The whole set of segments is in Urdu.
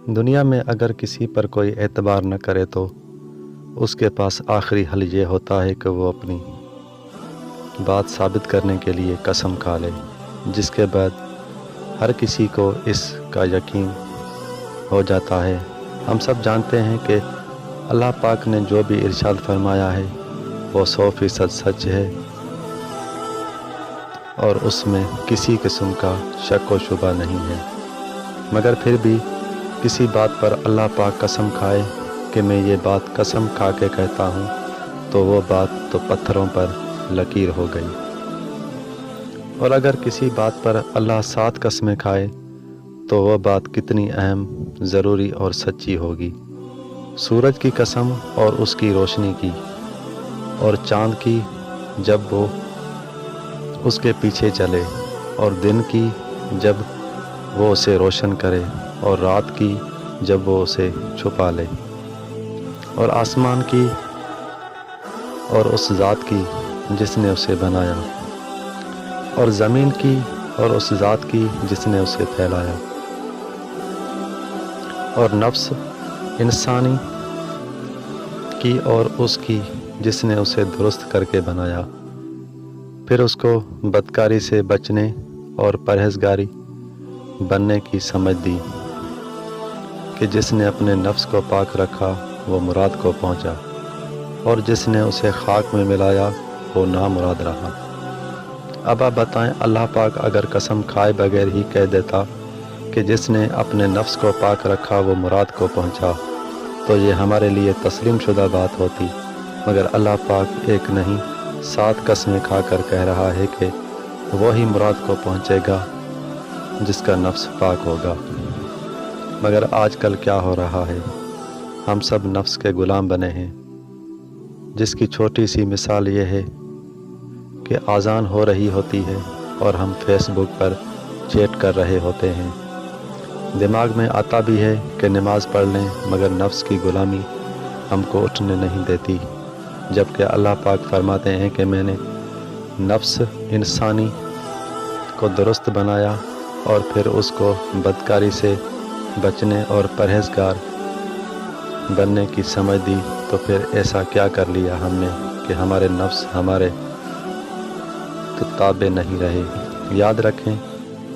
دنیا میں اگر کسی پر کوئی اعتبار نہ کرے تو اس کے پاس آخری حل یہ ہوتا ہے کہ وہ اپنی بات ثابت کرنے کے لیے قسم کھا لے، جس کے بعد ہر کسی کو اس کا یقین ہو جاتا ہے۔ ہم سب جانتے ہیں کہ اللہ پاک نے جو بھی ارشاد فرمایا ہے وہ 100% سچ ہے اور اس میں کسی قسم کا شک و شبہ نہیں ہے، مگر پھر بھی کسی بات پر اللہ پاک قسم کھائے کہ میں یہ بات قسم کھا کے کہتا ہوں، تو وہ بات تو پتھروں پر لکیر ہو گئی۔ اور اگر کسی بات پر اللہ 7 قسمیں کھائے تو وہ بات کتنی اہم، ضروری اور سچی ہوگی۔ سورج کی قسم اور اس کی روشنی کی، اور چاند کی جب وہ اس کے پیچھے چلے، اور دن کی جب وہ اسے روشن کرے، اور رات کی جب وہ اسے چھپا لے، اور آسمان کی اور اس ذات کی جس نے اسے بنایا، اور زمین کی اور اس ذات کی جس نے اسے پھیلایا، اور نفس انسانی کی اور اس کی جس نے اسے درست کر کے بنایا، پھر اس کو بدکاری سے بچنے اور پرہیزگاری بننے کی سمجھ دی کہ جس نے اپنے نفس کو پاک رکھا وہ مراد کو پہنچا، اور جس نے اسے خاک میں ملایا وہ نامراد رہا۔ اب آپ بتائیں، اللہ پاک اگر قسم کھائے بغیر ہی کہہ دیتا کہ جس نے اپنے نفس کو پاک رکھا وہ مراد کو پہنچا، تو یہ ہمارے لیے تسلیم شدہ بات ہوتی، مگر اللہ پاک ایک نہیں 7 قسمیں کھا کر کہہ رہا ہے کہ وہی مراد کو پہنچے گا جس کا نفس پاک ہوگا۔ مگر آج کل کیا ہو رہا ہے؟ ہم سب نفس کے غلام بنے ہیں، جس کی چھوٹی سی مثال یہ ہے کہ اذان ہو رہی ہوتی ہے اور ہم فیس بک پر چیٹ کر رہے ہوتے ہیں۔ دماغ میں آتا بھی ہے کہ نماز پڑھ لیں، مگر نفس کی غلامی ہم کو اٹھنے نہیں دیتی، جبکہ اللہ پاک فرماتے ہیں کہ میں نے نفس انسانی کو درست بنایا اور پھر اس کو بدکاری سے بچنے اور پرہیزگار بننے کی سمجھ دی، تو پھر ایسا کیا کر لیا ہم نے کہ ہمارے نفس ہمارے تابع نہیں رہے۔ یاد رکھیں،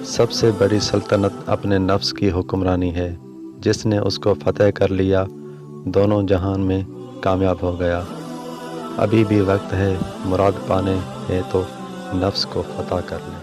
سب سے بڑی سلطنت اپنے نفس کی حکمرانی ہے، جس نے اس کو فتح کر لیا دونوں جہان میں کامیاب ہو گیا۔ ابھی بھی وقت ہے، مراد پانے ہے تو نفس کو فتح کر لیں۔